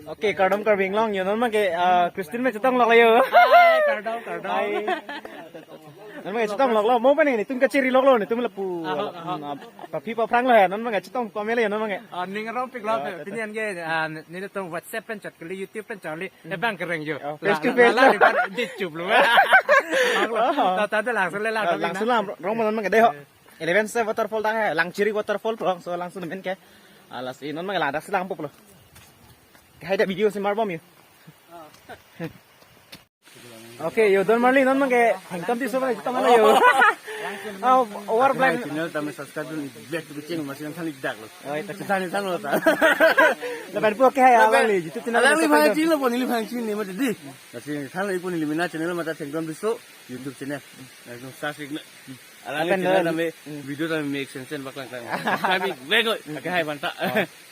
Oke, kardom karbing long yun naman kay Christine may chutang lok layo. Ay, kardom. Nan mga chutang lok lo mo pa ni tum ka chiri lok lo ni tum la pu pa pi pa prang lo nan mga chutang pa mele nan mga. Ning rom pik lo pinian ge ni tong WhatsApp pen chat kali YouTube pen chali bang kereng yo. Face to face lah di chup lu. Ta langsung le la. Langsung lah rong man mga deho. 11 se waterfall ta hai lang chiri waterfall prong so langsung men ke. Alas inon mga ladak silang pup lo. Kahit video si Marbom yun. Okay, yo don marli non mange hangtam ti so ba kita mana yo. War plan channel tama subscribe dun back to the channel masih yang dak lo. Oi tak Tani lo ta. lepas pu ke ya awang li YouTube channel. Alang li phang chin lo pon li phang chin ni ma di. Masih thang li pun li mina channel mata thengdom biso YouTube channel. Ekdom subscribe na. Alang channel tama video tama make sense baklang tang. Subscribe bego ke hai banta.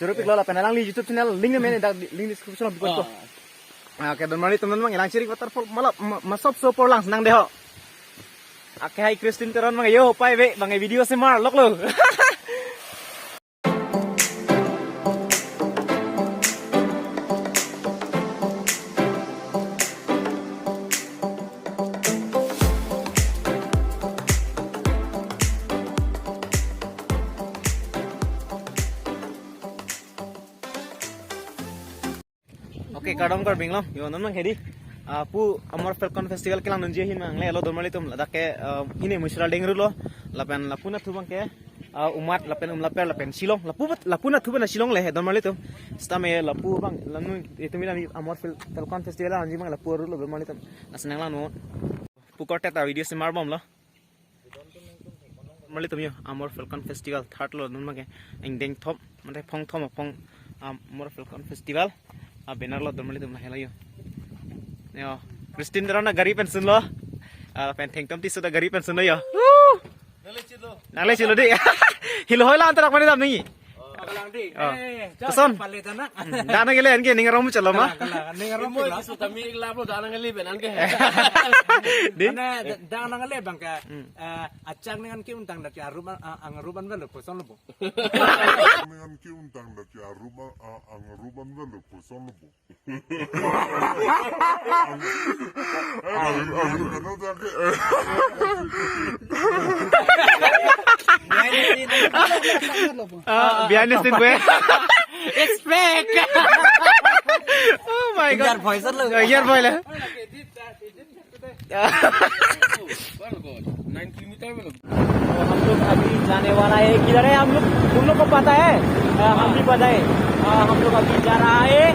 Juru pik lo la penalang li YouTube channel link men link description bi ko. Oke, don mali teman-teman ilang ciri waterfall malah masop so por lang senang deho. Oke, hai Christine teron mga yo pai be bangai video semar lok lo. Oke, kadang karbing long. Yo non mang hedi. Pu Amor Falcon Festival kelang nunjie hin mang le lo dormali tum ladak ke ini musral dengru lo. Lapen lapuna tu bang ke umat lapen lapen silong. Lapuna tu bana silong le dormali tum. Stame lapu bang lanu itu mi Amor Falcon Festival anji bang lapu ru lo dormali tum. Asenang lang no. Pu korte ta video semar bom lo. Dormali tum yo Amor Falcon Festival third lo non mang ke engdeng thop mate phong thom phong Amor Falcon Festival. Benar lo dormali tum lahela yo. Yo, Christine darana gari pensun lo. Pen thengtom ti sudah gari pensun lo yo. Nale chilo di. Hilo hoila antara kmani dam ni. Kalang di. Keson. Paletana. Dana gele an ke ningarom chalo ma. Ning rom Mo isu tami lab lo dana ngali benan ke. Di. Ana dang nang le bang ka acang dengan ki untang dak aruban angaruban belo poson lo. Dengan ki untang dak aruban angaruban belo poson lo. Behind the scene gue. It's fake. Oh my god. Biar voice lo. Year boy lah. 9 kilometer में हम लोग अभी जाने वाला है किधर है हम लोग तुम लोग को पता है हम भी पता है हम लोग अभी जा रहा है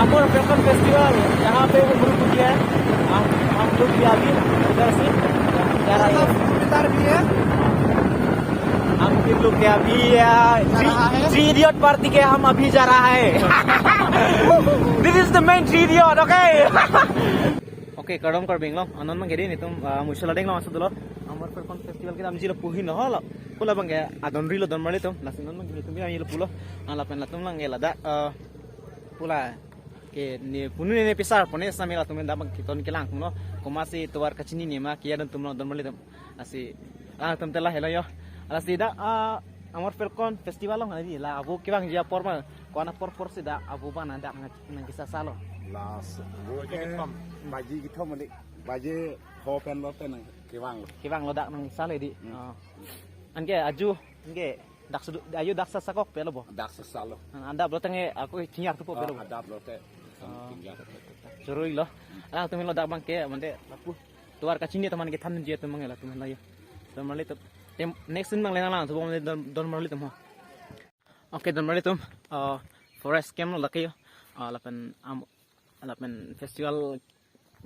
अमर फैल्कन फेस्टिवल यहाँ पे उम्र है हम लोग भी अभी उधर से जा रहे हैं हम तीन लोग के अभी थ्री इडियट पार्टी के हम अभी जा रहा है this is the main three idiot okay Oke, kadang karbing long. Anon mang gede ni tum musala deng long asal dulu. Amor Falcon Festival kita amji lo puhi no lo. Pula bang ya adon rilo don mali tum. Lasin non mang gede tum ya lo pulo. Lapen latum lang ya lada pula ke ni punu ni pisar pone samela tum da bang kiton kilang no. Komasi tuar kacini ni ma kia don tum don mali tum. Asi tum telah hello yo. Alasi da Amor Falcon Festival long ani la abu ki bang dia porma. Ko ana por sida abu ban anda nang kisah salo. Las baji gitu mandi baji hopen lo pen Kibang lo dak nang sale di. Anke aju anke dak sudu ayu dak sasakok pelo bo. dak sesalo Anda beloteng aku cinyak tu po pelo. adap lo te Surui lo. Alang tumin lo dak bangke mande lapu. Tuar kacini teman ke than je tu mangela tumin la yo. Don marli tu. Next din mang lena lang tu mande don marli tu mo. Oke don marli tu forest camp lo lakiyo. Lapen festival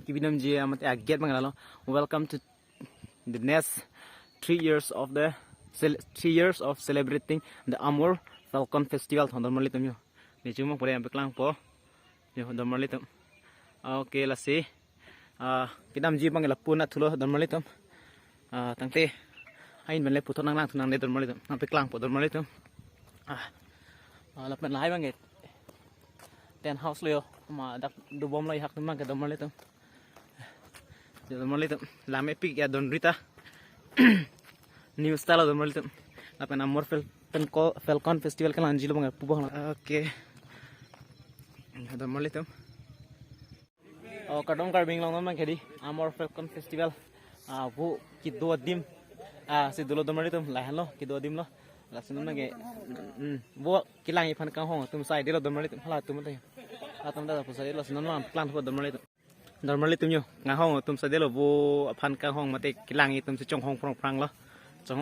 kibinam je amate agget mangala. Welcome to the next 3 years of 3 years of celebrating the Amor Falcon Festival thon don malitum yo. Ni chuma pore am beklang po. Yo don malitum. Okay lasi. Kidam ji mangala puna thulo don malitum. Tangte hain benle puthon nang lang thunang ne don malitum. Am beklang po don malitum. Lapen lai banget. Ten house lo ma dak du bom lo hak tumang ke don malitum. Don malitum. Lam epic ya don rita. New style don malitum. Lapen Amor Falcon Festival kan anjilo bang pubo. Okay. Dormali tum. Kadong karbing long naman kedi Amor Falcon Festival. Bu kidua dim. Si dulo dormali tum lahan lo kidua dim lo. Lasun na ge. Bu kilang ipan kang hong tum sai dilo dormali tum hala tum tay. Atam da po sai lasun na plan po dormali tum. Dormali tum yo nga hong tum sai dilo bu pan kang hong mate kilang itum si chong hong prang lo. Chong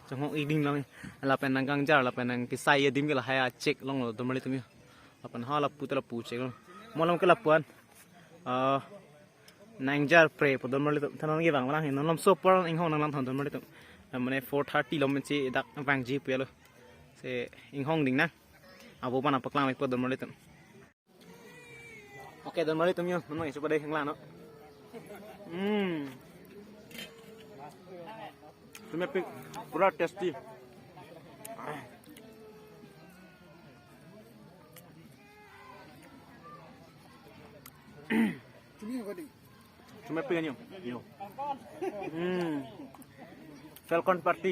hong iding long. Lapan nang kang jar lapan nang kisai dim ge la haya check long lo dormali tum yo. Lapan hala putela pu check lo. Molam ke lapuan. Nangjar pre po dormali tum thanon ge bang lang hinon lam so por ing hong nang lam thon dormali tum mane 4:30 lom chi dak bang ji pe lo se ing hong ding na abo pana paklang me po dormali tum oke dormali tum yo nong isu pada hang la no tume pe pura tasty Cuma pengen yo. Falcon Party.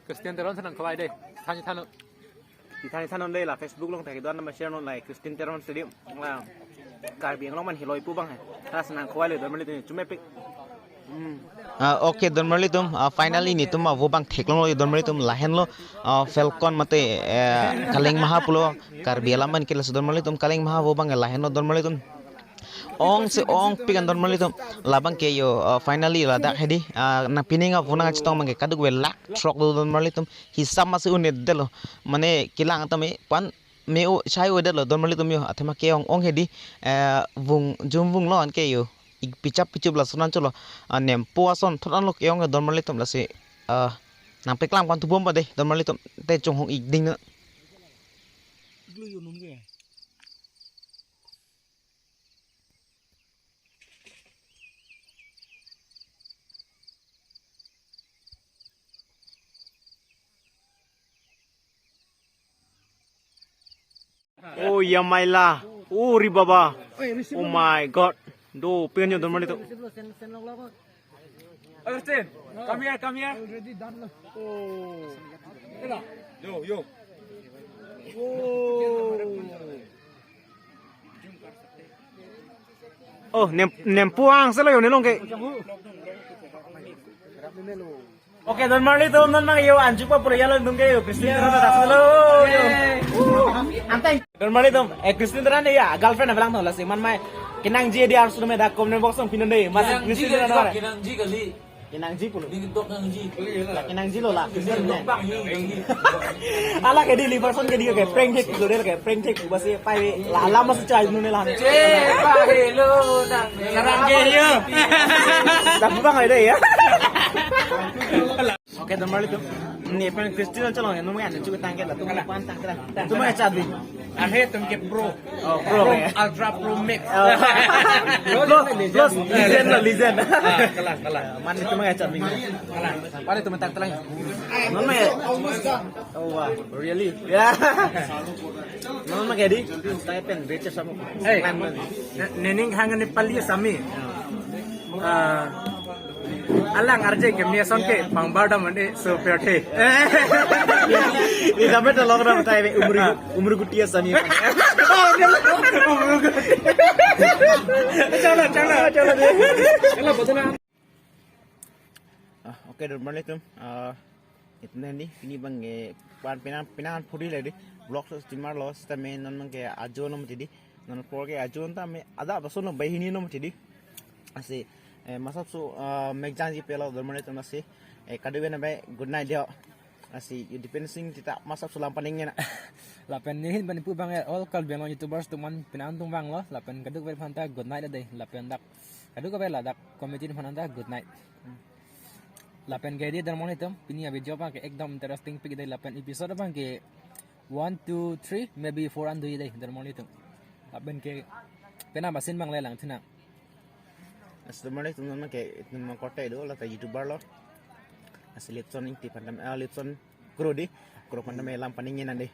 Christian Teron senang kawai deh. Tanya. Di than đây là Facebook long thầy đoan mà share nó lại Christian Teron Stadium là cài biển long man hiloi pu bang hai. Ra senang kawai le dormali tum cuma pe. Okay, dormali tum finally ni tum wo bang theklong lo dormali tum lahen lo Falcon mate kaleng maha pulo karbiala man kila dormali tum kaleng maha wo bang lahen lo dormali tum ong pikan dormali tum labang ke yo finally la dak hedi na pininga vuna chitong mang ke kaduk we lak trok lo dormali tum hisam masu uned delo mane kilang tame pan meu chai o delo dormali tum yo athema ke ong hedi vung lo an ke yo picup la sunan cholo nem puason thoran lok yong dormali tum la se nang peklam kan tubom ba de dormali tum te chong hong ik ding na oh ya maila uri baba oh my god do pengen yo dormali tum Christian, come here. Already done. Oh. Yo. oh nem puang selo yo nelong ke oke dormali tum nan mang yo anju pa pura yalo dum ke yo Christian ra selo yo antai dormali tum Christian ra ne ya girlfriend bilang thon la se man mai kinang ji dia harus me da comment box ong pinon dei mas Christian ra Kinang ji kali. kinang ji pulo Dok nang ji. kinang ji lo la Christian ne ala ke di liverson ke dia ke prank tek lo del ke prank tek bas ye pai la ala mas chai nu ne la Hello, sarang ke yo. dah bang ai dei ya oke dormali tum ni pen Christian chalo nu me an chu tang ke la tu pan tang ke tu me chat bi Ahe tum ke pro. oh pro Ultra Pro Max. plus legend Kalah. man itu mah chat bi Kalah. Pare tum tang telang. non me oh wow really ya non me kedi saya pen beche sama Hey, nening hangan ni pali sami. Alang arje ke meson ke pangbada mane so perte. ini sampai telok ram tai umur gutia sani Chala bodona. oke dormali tum itu nih ini bang pinangan puri lagi blog timar los tapi non ke ajo nom jadi non por ke ajo anta me ada baso no bahini nom jadi asi masap su megjanji pela dormali tum asi kadu na bay good night dia asi you depending kita masap sulam paningnya Lapen ni ban pu bang all kal biang YouTubers tuman pinan tung bang lo lapen kaduk ber phanta good night ade lapen dak kaduk ka bela dak comedy phanta good night lapen ke dia dormali tum pini abi job ke ekdam interesting pig dai lapen episode bang ke 1 2 3 maybe 4 andu dai dormali tum lapen ke pena basin bang le lang thina dormali tum non ke tum kote do la YouTuber lo asi lipson inti pandam lipson grodi kuro pandam lam paningin ande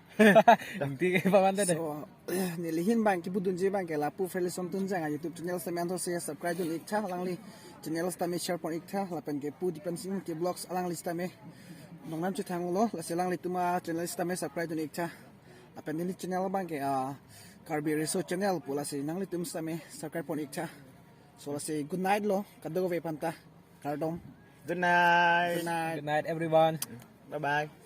Nanti paman deh. So, nilihin bang kibudun je bang ke lapu felison tunjang YouTube channel semen se subscribe jun ikta langli channel stame share pon ikta lapen ke pu dipensing ke blogs alang lista me nongnam chu thang lo la selang li tuma channel stame subscribe jun ikta lapen ini channel bang ke Karbi Reso channel pula si nang litum same subscribe pon ikcha so la si good night lo kadog ve panta kardom Good night. good night Good night everyone. Bye bye.